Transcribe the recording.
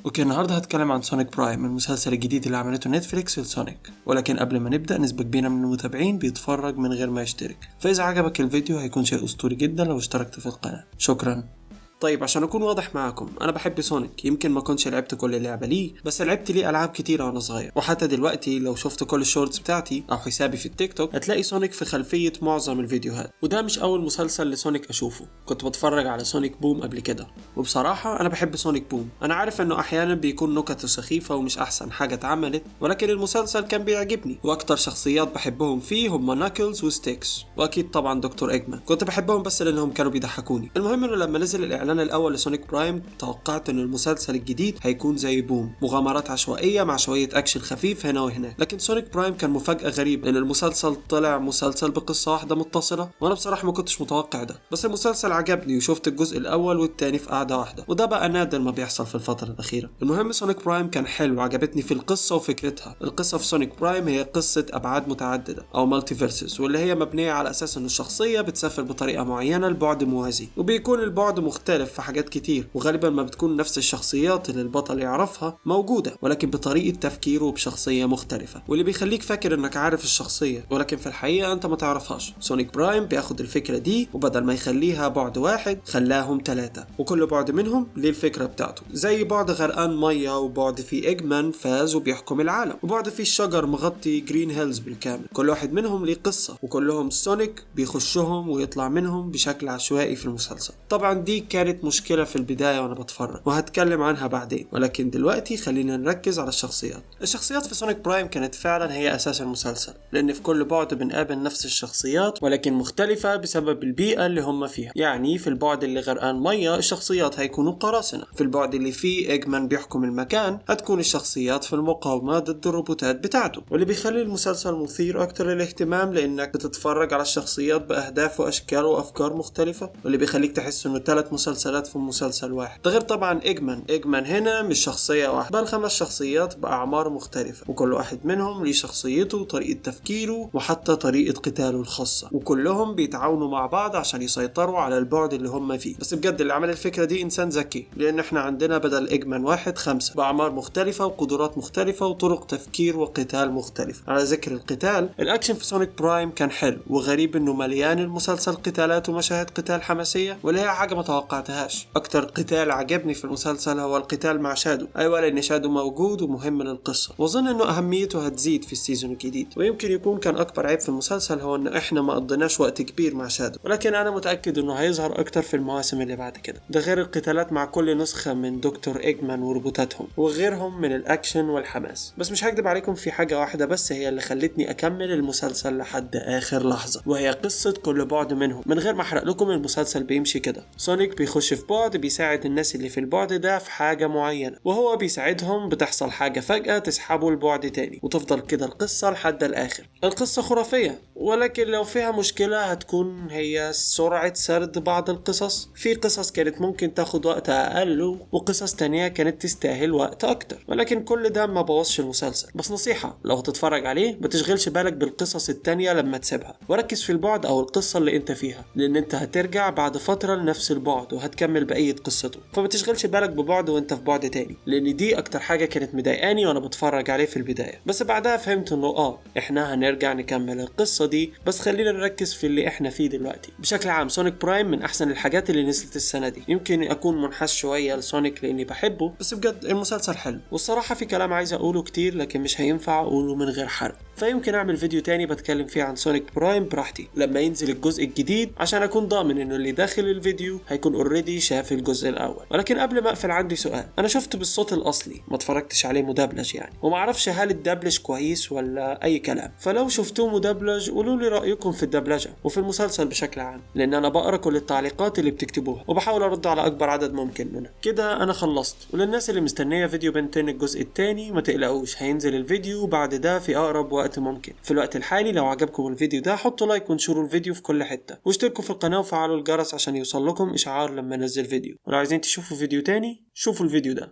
اوكي، النهارده هتكلم عن سونيك برايم، المسلسل الجديد اللي عملته نتفليكس لسونيك. ولكن قبل ما نبدأ، نسبة كبيرة من المتابعين بيتفرج من غير ما يشترك، فإذا عجبك الفيديو هيكون شيء أسطوري جدا لو اشتركت في القناة. شكرا. طيب، عشان اكون واضح معاكم، انا بحب سونيك. يمكن ما كنتش لعبت كل لعبه ليه، بس لعبت ليه العاب كتيره وانا صغير. وحتى دلوقتي لو شفت كل الشورتس بتاعتي او حسابي في التيك توك هتلاقي سونيك في خلفيه معظم الفيديوهات. وده مش اول مسلسل لسونيك اشوفه، كنت بتفرج على سونيك بوم قبل كده. وبصراحه انا بحب سونيك بوم. انا عارف انه احيانا بيكون نكته سخيفه ومش احسن حاجه اتعملت، ولكن المسلسل كان بيعجبني. واكتر شخصيات بحبهم فيه هم ناكلز وستيكس، واكيد طبعا دكتور ايجمان. كنت بحبهم بس لانهم كانوا بيضحكوني. المهم انه لما نزل الاعلان الاول لسونيك برايم توقعت ان المسلسل الجديد هيكون زي بوم، مغامرات عشوائيه مع شويه اكشن خفيف هنا وهناك. لكن سونيك برايم كان مفاجاه غريبه، لان المسلسل طلع مسلسل بقصه واحده متصله، وانا بصراحه ما كنتش متوقع ده. بس المسلسل عجبني وشفت الجزء الاول والتاني في قعده واحده، وده بقى نادر ما بيحصل في الفتره الاخيره. المهم سونيك برايم كان حلو، عجبتني في القصه وفكرتها. القصه في سونيك برايم هي قصه ابعاد متعدده او مالتي فيرسز، واللي هي مبنيه على اساس ان الشخصيه بتسافر بطريقه معينه لبعد موازي، وبيكون البعد مختلف في حاجات كتير. وغالبا ما بتكون نفس الشخصيات اللي البطل يعرفها موجودة، ولكن بطريقة تفكيره وبشخصية مختلفة، واللي بيخليك فاكر انك عارف الشخصية ولكن في الحقيقة انت ما تعرفهاش. سونيك برايم بياخد الفكرة دي، وبدل ما يخليها بعد واحد خلاهم 3، وكل بعد منهم ليه الفكرة بتاعته. زي بعد غرقان مية، وبعد فيه ايجمان فاز وبيحكم العالم، وبعد فيه الشجر مغطي جرين هيلز بالكامل. كل واحد منهم ليه قصة، وكلهم سونيك بيخشهم ويطلع منهم بشكل عشوائي في المسلسل. طبعا دي كانت مشكلة في البداية وانا بتفرج، وهتكلم عنها بعدين. ولكن دلوقتي خلينا نركز على الشخصيات في سونيك برايم كانت فعلا هي اساس المسلسل، لان في كل بعد بنقابل نفس الشخصيات ولكن مختلفة بسبب البيئة اللي هم فيها. يعني في البعد اللي غرقان مية الشخصيات هيكونوا قراصنة، في البعد اللي فيه ايجمان بيحكم المكان هتكون الشخصيات في المقاومة ضد الروبوتات بتاعته. واللي بيخلي المسلسل مثير اكتر للاهتمام لانك بتتفرج على الشخصيات باهداف واشكال وافكار مختلفة، واللي بيخليك تحس انه 3 مسلسلات في مسلسل واحد. ده غير طبعا ايجمان هنا مش شخصية واحدة، بل 5 شخصيات بأعمار مختلفة، وكل واحد منهم ليه شخصيته وطريقة تفكيره وحتى طريقة قتاله الخاصة، وكلهم بيتعاونوا مع بعض عشان يسيطروا على البعد اللي هم فيه. بس بجد اللي عمل الفكرة دي انسان ذكي، لان احنا عندنا بدل ايجمان واحد 5 بأعمار مختلفة وقدرات مختلفة وطرق تفكير وقتال مختلفة. على ذكر القتال، الاكشن في سونيك برايم كان حلو، وغريب انه مليان المسلسل قتالات ومشاهد قتال حماسية، ولا هي حاجة ما توقعتهاش. اكتر قتال عجبني في المسلسل هو القتال مع شادو. ايوه، لان شادو موجود ومهم للقصه، واظن انه اهميته هتزيد في السيزون الجديد. ويمكن يكون كان اكبر عيب في المسلسل هو ان احنا ما قضيناش وقت كبير مع شادو، ولكن انا متاكد انه هيظهر اكتر في المواسم اللي بعد كده. ده غير القتالات مع كل نسخه من دكتور ايجمان وروبوتاتهم، وغيرهم من الاكشن والحماس. بس مش هكدب عليكم، في حاجه واحده بس هي اللي خلتني اكمل المسلسل لحد اخر لحظه، وهي قصه كل بعد منهم. من غير ما احرق لكم، المسلسل بيمشي كده: سونيك بيخش في بعد بيساعد الناس اللي في البعد ده في حاجة معينة، وهو بيساعدهم، بتحصل حاجة فجأة تسحبه البعد تاني، وتفضل كده القصة لحد الآخر. القصة خرافية، ولكن لو فيها مشكلة هتكون هي سرعة سرد بعض القصص. في قصص كانت ممكن تاخد وقت أقل، وقصص تانية كانت تستاهل وقت أكتر، ولكن كل ده ما بوظش المسلسل. بس نصيحة، لو هتتفرج عليه ما تشغلش بالك بالقصص التانية لما تسيبها، وركز في البعد أو القصة اللي انت فيها، لأن انت هترجع بعد فترة لنفس البعد وهتكمل بقية قصته. فما تشغلش بالك ببعد وانت في بعد تاني، لان دي اكتر حاجة كانت مضايقاني وانا بتفرج عليه في البداية. بس بعدها فهمت انه احنا هنرجع نكمل القصة دي، بس خلينا نركز في اللي احنا فيه دلوقتي. بشكل عام سونيك برايم من احسن الحاجات اللي نزلت السنة دي. يمكن اكون منحاز شوية لسونيك لاني بحبه، بس بجد المسلسل حلو. والصراحة في كلام عايز اقوله كتير، لكن مش هينفع اقوله من غير حرق، فيمكن اعمل فيديو تاني بتكلم فيه عن سونيك برايم براحتي لما ينزل الجزء الجديد، عشان اكون ضامن انه اللي داخل الفيديو هيكون اوريدي شاف الجزء الاول. ولكن قبل ما اقفل عندي سؤال: انا شفت بالصوت الاصلي، ما اتفرجتش عليه مدبلج يعني، وما اعرفش هل الدبلج كويس ولا اي كلام. فلو شفتوه مدبلج قولوا لي رايكم في الدبلجه وفي المسلسل بشكل عام، لان انا بقرا كل التعليقات اللي بتكتبوها وبحاول ارد على اكبر عدد ممكن منها. كده انا خلصت. وللناس اللي مستنيه فيديو بنتين الجزء الثاني، ما تقلقوش، هينزل الفيديو بعد ده في اقرب وقت ممكن. في الوقت الحالي لو عجبكم الفيديو ده حطوا لايك وانشروا الفيديو في كل حته، واشتركوا في القناه وفعلوا الجرس عشان يوصل لكم اشعار لما انزل فيديو. ولو عايزين تشوفوا فيديو تاني شوفوا الفيديو ده.